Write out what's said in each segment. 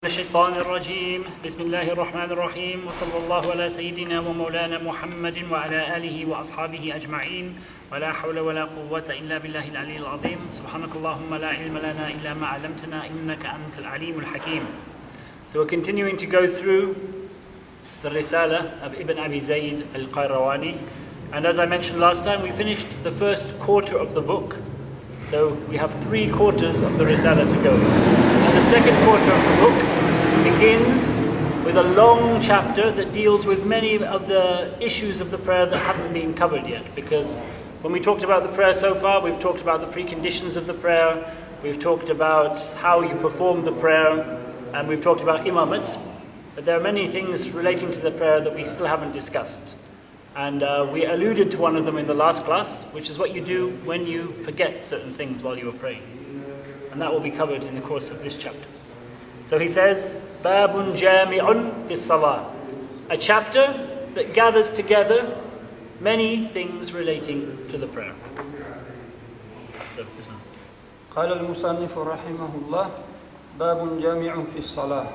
الشيطان الرجيم بسم الله الرحمن الرحيم وصلى الله على سيدنا ومولانا محمد وعلى آله وأصحابه أجمعين ولا حول ولا قوة إلا بالله العلي العظيم سبحانك اللهم لا علم لنا إلا ما علمتنا إنك أنت العليم الحكيم. So we're continuing to go through the Risala of Ibn Abi Zayd al-Qayrawani, and as I mentioned last time, we finished the first quarter of the book. So we have 3 quarters of the Risala to go. And the second quarter of the book begins with a long chapter that deals with many of the issues of the prayer that haven't been covered yet. Because when we talked about the prayer so far, we've talked about the preconditions of the prayer, we've talked about how you perform the prayer, and we've talked about imamat. But there are many things relating to the prayer that we still haven't discussed. And we alluded to one of them in the last class, which is what you do when you forget certain things while you are praying. And that will be covered in the course of this chapter. So he says, Babun Jami'un fi Salah, a chapter that gathers together many things relating to the prayer. قال المصنف رحمه الله باب جامع في الصلاة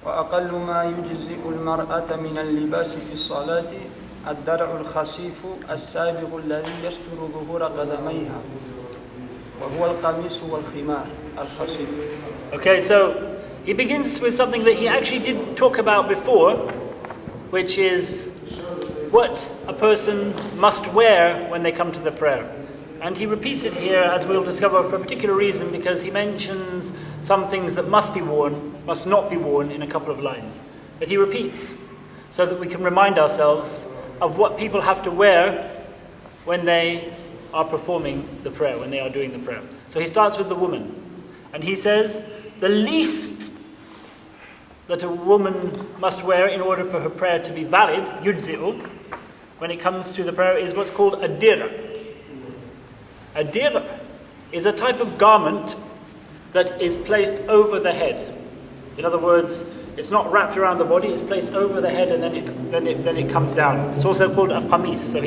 وأقل ما يجزئ المرأة من اللباس في الصلاة الدرع الخفيف السابغ الذي يستر ظهور قدميها وهو القميص والخمار الخفيف. Okay, so he begins with something that he actually did talk about before, which is what a person must wear when they come to the prayer. And he repeats it here, as we'll discover, for a particular reason, because he mentions some things that must be worn, must not be worn in a couple of lines. But he repeats so that we can remind ourselves of what people have to wear when they are performing the prayer, when they are doing the prayer. So he starts with the woman. And he says, the least that a woman must wear in order for her prayer to be valid, yujzi'u, when it comes to the prayer, is what's called a dir'. A dir' is a type of garment that is placed over the head. In other words, it's not wrapped around the body, it's placed over the head and then it comes down. It's also called a qamis. So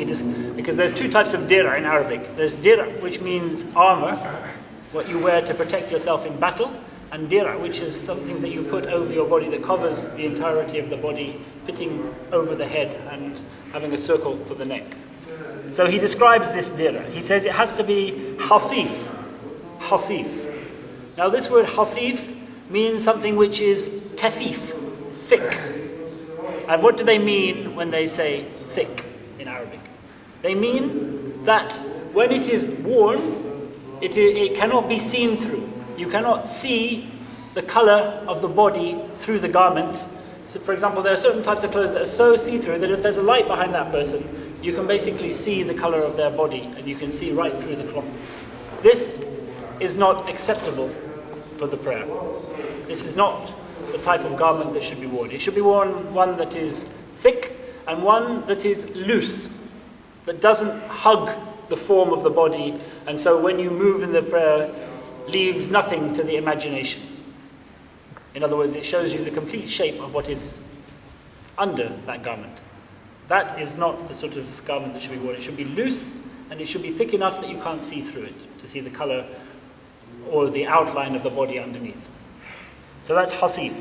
because there's 2 types of dir' in Arabic. There's dir', which means armor, what you wear to protect yourself in battle, and dir', which is something that you put over your body that covers the entirety of the body, fitting over the head and having a circle for the neck. So he describes this dir'. He says it has to be hasif. Hasif. Now this word hasif means something which is kathif, thick. And what do they mean when they say thick in Arabic? They mean that when it is worn, it cannot be seen through. You cannot see the color of the body through the garment. So for example, there are certain types of clothes that are so see-through that if there's a light behind that person, you can basically see the color of their body and you can see right through the cloth. This is not acceptable for the prayer. This is not the type of garment that should be worn. It should be worn one that is thick and one that is loose, that doesn't hug the form of the body, and so when you move in the prayer, leaves nothing to the imagination. In other words, it shows you the complete shape of what is under that garment. That is not the sort of garment that should be worn. It should be loose and it should be thick enough that you can't see through it, to see the color or the outline of the body underneath. So that's hasif.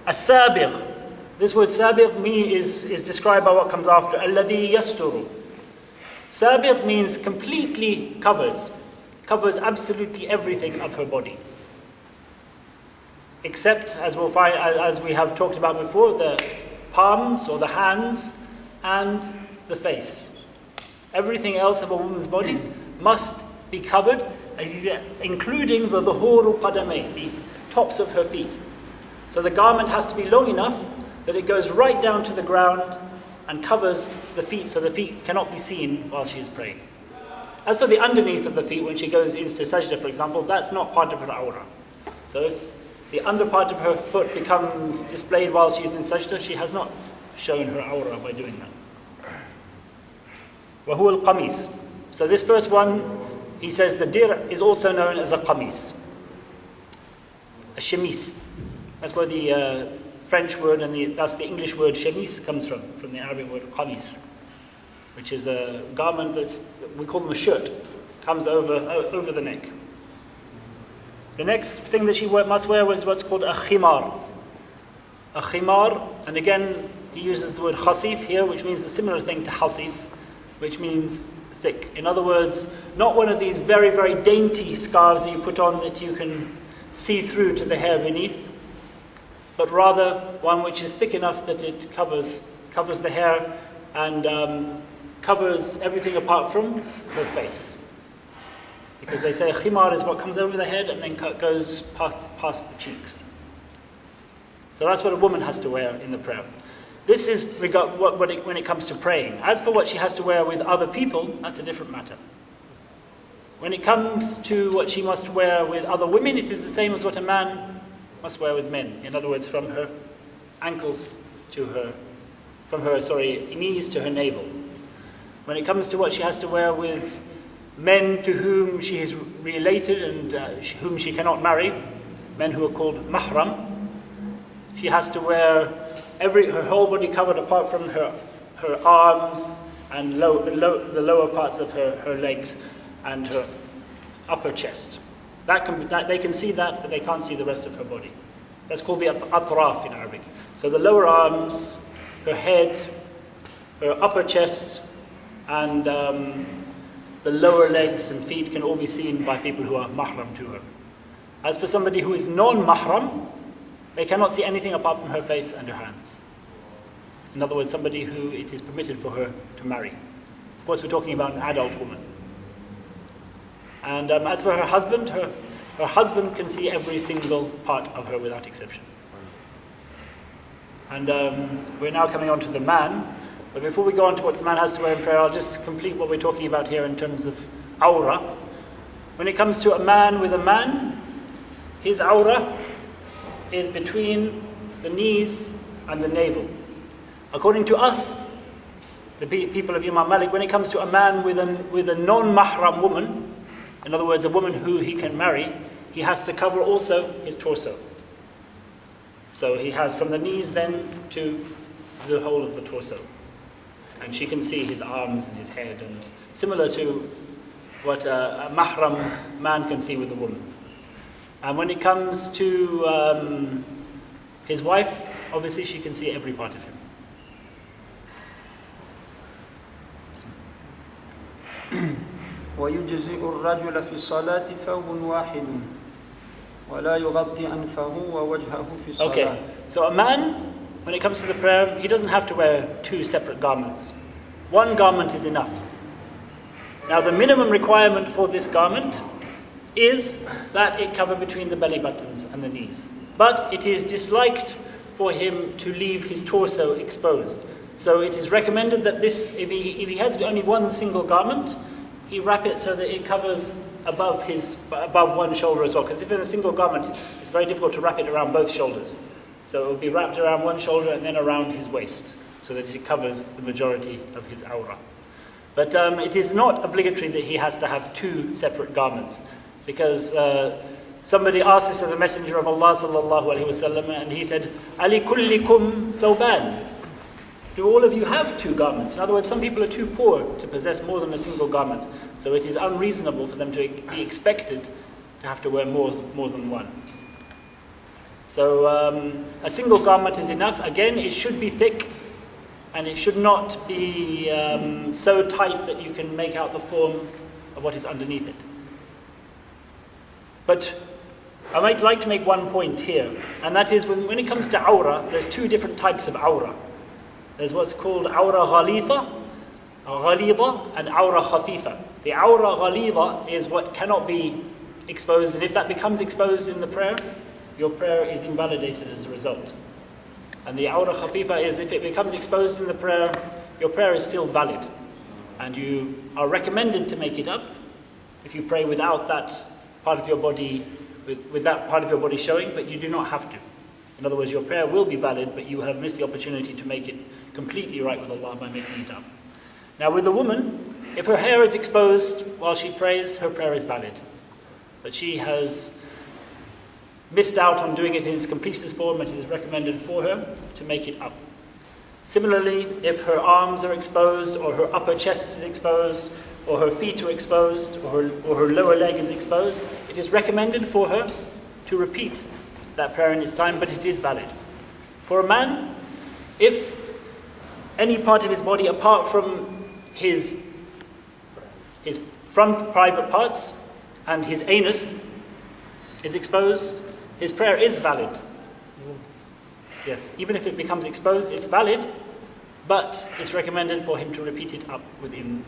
As-sabigh. This word sabigh is described by what comes after. Alladhi yasturu. Sabigh means completely covers absolutely everything of her body. Except, as we'll find, as we have talked about before, the palms or the hands and the face. Everything else of a woman's body must be covered, including the dhuhuru qadamay, the tops of her feet. So the garment has to be long enough that it goes right down to the ground and covers the feet, so the feet cannot be seen while she is praying. As for the underneath of the feet, when she goes into sajda, for example, that's not part of her awrah. So if the under part of her foot becomes displayed while she is in sajda, she has not shown her awrah by doing that. وَهُوَ الْقَمِيص. So this first one, he says the dir' is also known as a qamis, a chemise. That's where the French word and that's the English word chemise comes from the Arabic word qamis, which is a garment we call them a shirt, comes over the neck. The next thing that she must wear was what's called a khimar. A khimar, and again he uses the word khasif here, which means the similar thing to hasif, which means thick. In other words, not one of these very, very dainty scarves that you put on that you can see through to the hair beneath, but rather one which is thick enough that it covers the hair and covers everything apart from her face. Because they say a khimar is what comes over the head and then goes past the cheeks. So that's what a woman has to wear in the prayer. This is when it comes to praying. As for what she has to wear with other people, that's a different matter. When it comes to what she must wear with other women, it is the same as what a man must wear with men. In other words, from her ankles to her, knees to her navel. When it comes to what she has to wear with men to whom she is related and whom she cannot marry, men who are called mahram, she has to wear her whole body covered apart from her arms and the lower parts of her legs and her upper chest. They can see that, but they can't see the rest of her body. That's called the atraf in Arabic. So the lower arms, her head, her upper chest, and the lower legs and feet can all be seen by people who are mahram to her. As for somebody who is non-mahram, they cannot see anything apart from her face and her hands. In other words, somebody who it is permitted for her to marry. Of course, we're talking about an adult woman. And as for her husband, her husband can see every single part of her without exception. And we're now coming on to the man. But before we go on to what the man has to wear in prayer, I'll just complete what we're talking about here in terms of awrah. When it comes to a man with a man, his awrah is between the knees and the navel. According to us, the people of Imam Malik, when it comes to a man with a non-mahram woman, in other words, a woman who he can marry, he has to cover also his torso. So he has from the knees then to the whole of the torso. And she can see his arms and his head, and similar to what a mahram man can see with a woman. And when it comes to his wife, obviously she can see every part of him. ويجزئ الرجل في الصلاة ثوب واحد ولا يغطي أنفه ووجهه في الصلاة. Okay, so a man, when it comes to the prayer, he doesn't have to wear two separate garments. One garment is enough. Now the minimum requirement for this garment is that it cover between the belly buttons and the knees. But it is disliked for him to leave his torso exposed. So it is recommended that this, if he has only one single garment, he wrap it so that it covers above one shoulder as well. Because if in a single garment, it's very difficult to wrap it around both shoulders. So it will be wrapped around one shoulder and then around his waist, so that it covers the majority of his awrah. But it is not obligatory that he has to have two separate garments, because somebody asked this of the Messenger of Allah sallallahu alaihi wasallam, and he said, "Ali kullikum thawban." Do all of you have two garments? In other words, some people are too poor to possess more than a single garment, so it is unreasonable for them to be expected to have to wear more than one. So a single garment is enough. Again, it should be thick, and it should not be so tight that you can make out the form of what is underneath it. But I might like to make one point here, and that is when it comes to awrah, there's two different types of awrah. There's what's called awrah ghalidha and awrah khafifa. The awrah ghalidha is what cannot be exposed, and if that becomes exposed in the prayer, your prayer is invalidated as a result. And the awrah khafifa is if it becomes exposed in the prayer, your prayer is still valid. And you are recommended to make it up if you pray without that part of your body, with that part of your body showing, but you do not have to. In other words, your prayer will be valid, but you have missed the opportunity to make it completely right with Allah by making it up. Now with a woman, if her hair is exposed while she prays, her prayer is valid. But she has missed out on doing it in its completest form, and it is recommended for her to make it up. Similarly, if her arms are exposed, or her upper chest is exposed, or her feet are exposed, or her lower leg is exposed, it is recommended for her to repeat that prayer in its time, but it is valid. For a man, if any part of his body apart from his front private parts and his anus is exposed, his prayer is valid. Yes, even if it becomes exposed, it's valid, but it's recommended for him to repeat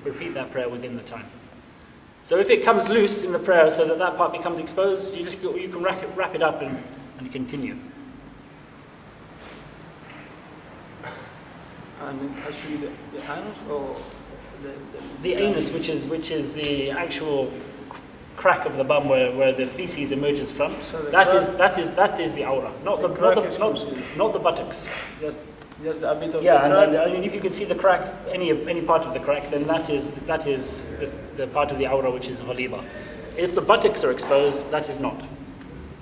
repeat that prayer within the time. So if it comes loose in the prayer so that that part becomes exposed, you can wrap it up and continue. And actually the anus or The anus, which is the actual crack of the bum where the feces emerges from, So the that is the aura, not the buttocks. just a bit of Yeah, the crack. and if you can see the crack, any part of the crack, then that is the part of the aura which is ghaliba. If the buttocks are exposed, that is not.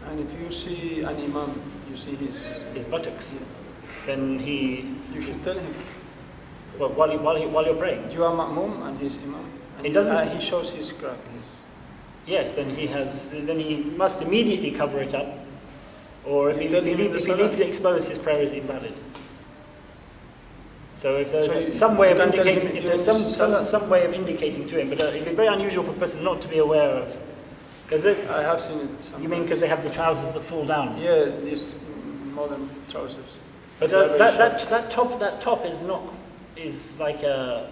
And if you see an imam, you see His buttocks, then you should tell him. well, while you're praying. You are ma'mum and he's imam. And He doesn't- he shows his crack. Yes, then he must immediately cover it up, or if he leaves it exposed, his prayer is invalid. So if there's some way of indicating, if there's some way of indicating to him, but it'd be very unusual for a person not to be aware of, because I have seen it. Sometimes. you mean because they have the trousers that fall down? Yeah, these modern trousers. But that top is like a,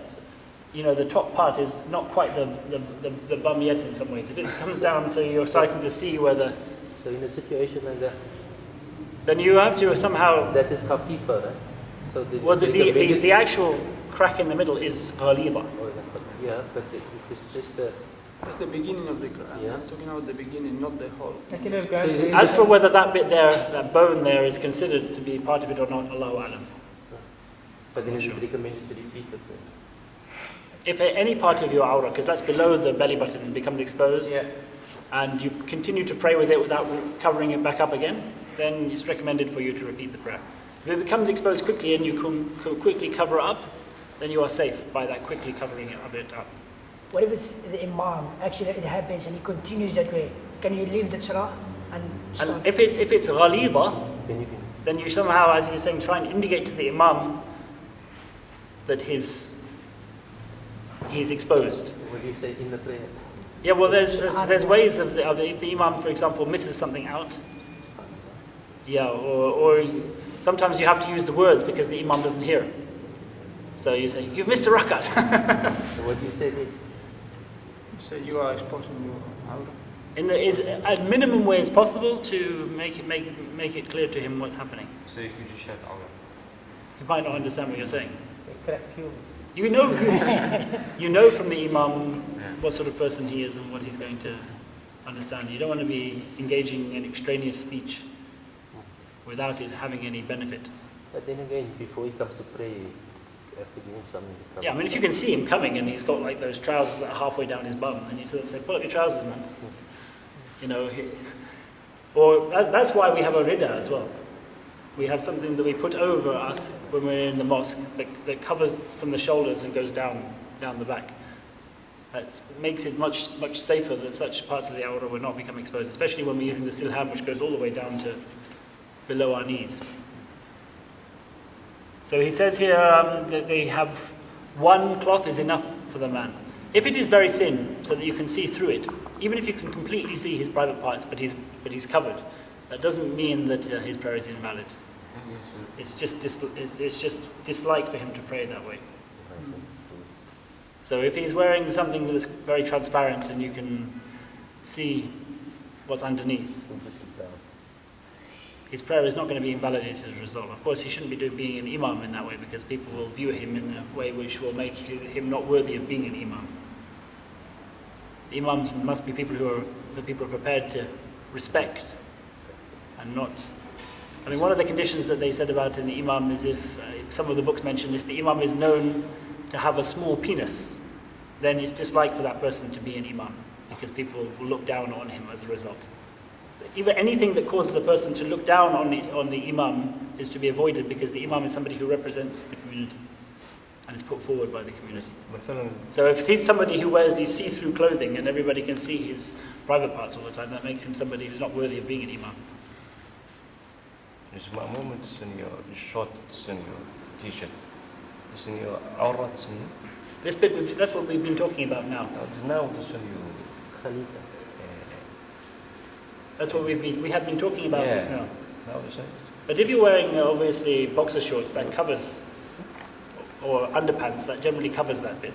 the top part is not quite the bum yet in some ways. If it comes down, so you're starting to see where the. So in a situation like that, Then you have to somehow. that is khafifa, right? So The actual crack in the middle is ghaliba. Yeah, but if it's just the. That's the beginning of the crack. Yeah. I'm talking about the beginning, not the whole. As for whether that bit there, that bone there, is considered to be part of it or not, Allahu Alam. But then is it recommended to repeat the prayer? If any part of your aura, because that's below the belly button and becomes exposed, and you continue to pray with it without covering it back up again, then it's recommended for you to repeat the prayer. If it becomes exposed quickly and you can quickly cover up, then you are safe by that quickly covering of it up. What if it's the imam, actually it happens and he continues that way? Can you leave the salah and start? And if it's ghaliba, Then you can. then you somehow, as you're saying, try and indicate to the imam that he's exposed. What do you say in the prayer? Yeah, well, there's ways of if the imam, for example, misses something out. Yeah, or sometimes you have to use the words because the imam doesn't hear. So you say, "You've missed a rakat." So what do you say then? So you are exposing your aura. Is as minimum way as possible to make it clear to him what's happening. So you could just shout aura. He might not understand what you're saying. Crack heels. You know from the imam what sort of person he is and what he's going to understand. You don't want to be engaging in extraneous speech without it having any benefit. But then again, before he comes to pray, you have to give him something to cover. Yeah, I mean, if you can see him coming and he's got like those trousers that are halfway down his bum, then you sort of say, "Pull up your trousers, man." Or that's why we have a rida as well. We have something that we put over us when we're in the mosque that covers from the shoulders and goes down the back. That makes it much safer that such parts of the aura will not become exposed, especially when we're using the silham, which goes all the way down to below our knees. So he says here that they have one cloth is enough for the man. If it is very thin, so that you can see through it, even if you can completely see his private parts, but he's covered, that doesn't mean that his prayer is invalid. It's just dislike for him to pray that way. So if he's wearing something that's very transparent and you can see what's underneath, his prayer is not going to be invalidated as a result. Of course, he shouldn't be being an imam in that way because people will view him in a way which will make him not worthy of being an imam. The imams must be people who are prepared to respect and not. I mean, one of the conditions that they said about an imam is if some of the books mention if the imam is known to have a small penis, then it's disliked for that person to be an imam because people will look down on him as a result. Even anything that causes a person to look down on the imam is to be avoided because the imam is somebody who represents the community. and is put forward by the community. مثلا So if he's somebody who wears these see-through clothing and everybody can see his private parts all the time, that makes him somebody who's not worthy of being an imam. dus مأموم تسن your short تسن your t-shirt تسن your عورة تسن This bit, that's what we've been talking about now. now تسن your خليفة That's what we have been talking about this now. now تسن But if you're wearing obviously boxer shorts, that covers, or underpants, that generally covers that bit.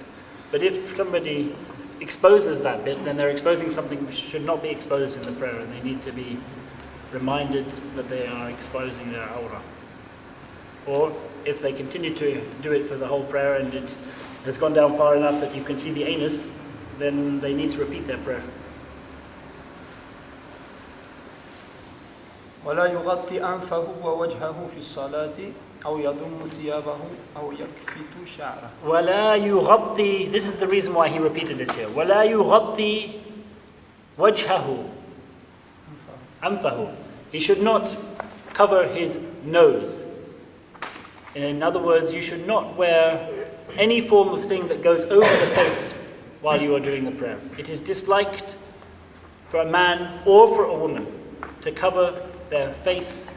But if somebody exposes that bit, then they're exposing something which should not be exposed in the prayer, and they need to be reminded that they are exposing their aura. Or if they continue to do it for the whole prayer and it has gone down far enough that you can see the anus, then they need to repeat their prayer. ولا يغطي أنفه ووجهه في الصلاة أو يضم ثيابه أو يكفت شعره. ولا يغطي, this is the reason why he repeated this here. ولا يغطي وجهه أنفه. He should not cover his nose. In other words, you should not wear any form of thing that goes over the face while you are doing the prayer. It is disliked for a man or for a woman to cover their face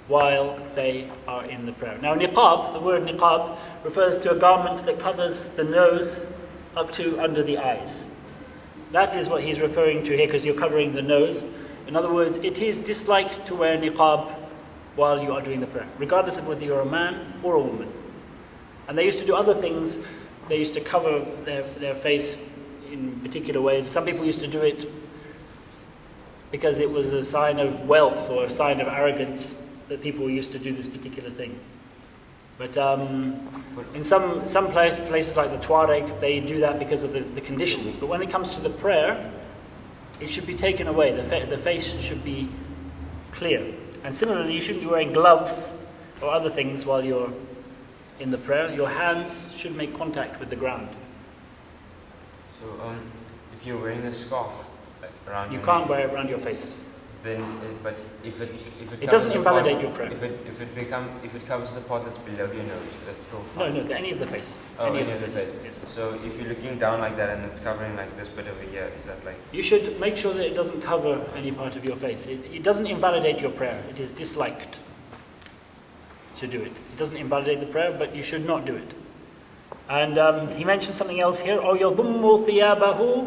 while they are in the prayer. Now niqab, the word niqab, refers to a garment that covers the nose up to under the eyes. That is what he's referring to here, because you're covering the nose. In other words, it is disliked to wear niqab while you are doing the prayer, regardless of whether you're a man or a woman. And they used to do other things. They used to cover their face in particular ways. Some people used to do it because it was a sign of wealth or a sign of arrogance that people used to do this particular thing. But in some places like the Tuareg, they do that because of the conditions. But when it comes to the prayer, it should be taken away. The face should be clear. And similarly, you shouldn't be wearing gloves or other things while you're in the prayer. Your hands should make contact with the ground. So, if you're wearing a scarf around, You can't wear it around your face. Then, but if it It covers doesn't the invalidate part, your prayer. if it covers the part that's below your nose, that's still No, fine. no, any of the face. Oh, any any of the face. Yes. So if you're looking down like that and it's covering like this bit over here, is that like? You should make sure that it doesn't cover any part of your face. It doesn't invalidate your prayer. It is disliked to do it. It doesn't invalidate the prayer, but you should not do it. And he mentioned something else here. أو يضم ثيابه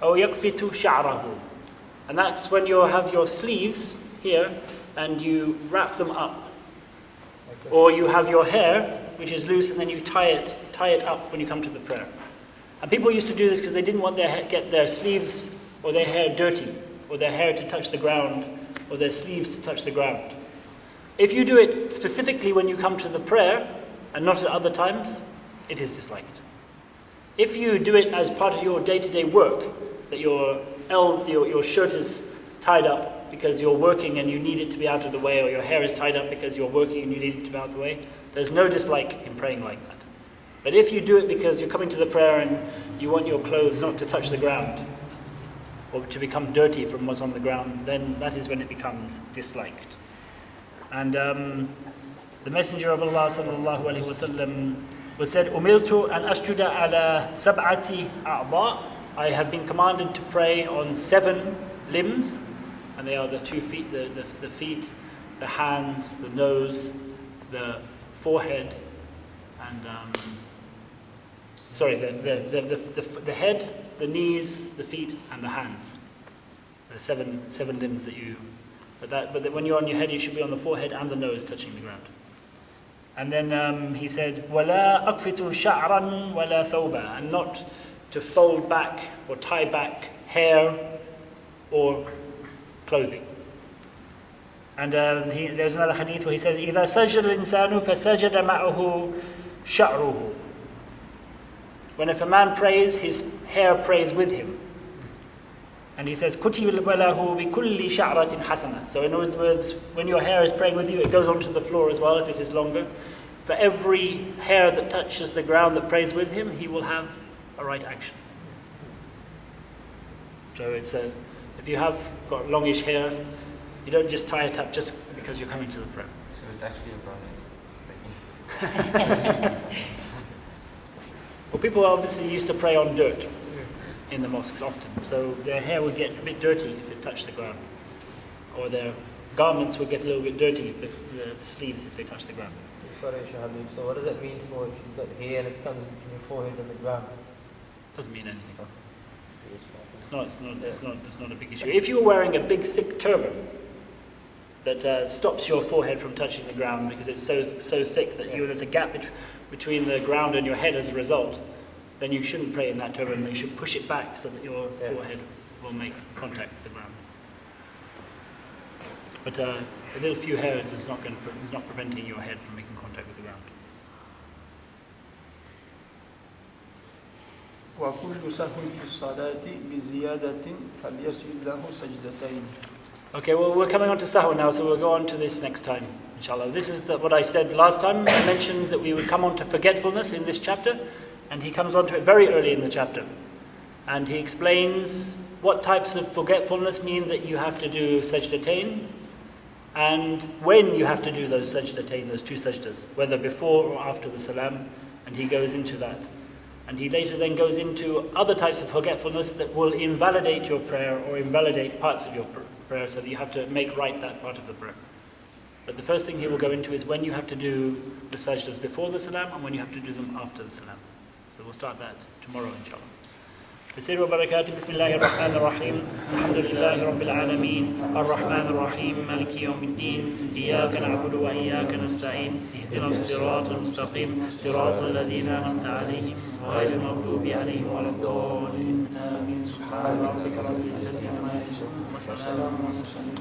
أو يكفت شعره. And that's when you have your sleeves here and you wrap them up. Or you have your hair, which is loose, and then you tie it up when you come to the prayer. And people used to do this because they didn't want get their sleeves or their hair dirty, or their hair to touch the ground, or their sleeves to touch the ground. If you do it specifically when you come to the prayer, and not at other times, it is disliked. If you do it as part of your day-to-day work, that your shirt is tied up because you're working and you need it to be out of the way, or your hair is tied up because you're working and you need it to be out of the way, there's no dislike in praying like that. But if you do it because you're coming to the prayer and you want your clothes not to touch the ground, or to become dirty from what's on the ground, then that is when it becomes disliked. And the Messenger of Allah sallallahu alaihi wasallam was said, "Umirtu an asjuda ala sab'ati a'ba." I have been commanded to pray on 7 limbs, and they are the 2 feet, the feet, the hands, the nose, the forehead, and the head, the knees, the feet, and the hands. The seven limbs that you. But when you're on your head, you should be on the forehead and the nose touching the ground. And then he said, "Wala akfitu sha'ran wala thawba," and not to fold back or tie back hair or clothing. And there's another hadith where he says, إِذَا سَجَدَ الْإِنسَانُ فَسَجَدَ مَعَهُ شَعْرُهُ. When if a man prays, his hair prays with him. And he says, كُتِبَ لَهُ بِكُلِّ شَعْرَةٍ حَسَنَةٍ. So in other words, when your hair is praying with you, it goes onto the floor as well if it is longer. For every hair that touches the ground that prays with him, he will have a right action. So if you have got longish hair, you don't just tie it up just because you're coming to the prayer. So it's actually a bonus. Well, people obviously used to pray on dirt in the mosques often, so their hair would get a bit dirty if it touched the ground, or their garments would get a little bit dirty, if the sleeves, if they touched the ground. Sorry, Shahabib. So what does it mean for if you've got hair and it comes into your forehead on the ground? Doesn't mean anything. It's not a big issue. If you're wearing a big thick turban that stops your forehead from touching the ground because it's so thick that there's a gap between the ground and your head as a result, then you shouldn't pray in that turban. You should push it back so that your forehead will make contact with the ground. But a little few hairs is not preventing your head from making contact with the ground. وكل سهو في الصلاة بزيادة فليسجد له سجدتين. Okay, well, we're coming on to Sahwa now, so we'll go on to this next time, inshallah. This is what I said last time. I mentioned that we would come on to forgetfulness in this chapter, and he comes on to it very early in the chapter. And he explains what types of forgetfulness mean that you have to do sajdatain, and when you have to do those sajdatain, those two sajdas, whether before or after the salam, and he goes into that. And he later then goes into other types of forgetfulness that will invalidate your prayer or invalidate parts of your prayer, so that you have to make right that part of the prayer. But the first thing he will go into is when you have to do the sajdas before the salam and when you have to do them after the salam. So we'll start that tomorrow, inshallah. بسر وبركاته بسم الله الرحمن الرحيم الحمد لله رب العالمين الرحمن الرحيم مالك يوم الدين إياك نعبد وإياك نستعين اهدنا الصراط المستقيم صراط الذين أنعمت عليهم غير المغضوب عليهم ولا الضالين آمين سبحان ربك رب العزة عما يصفون وسلام على المرسلين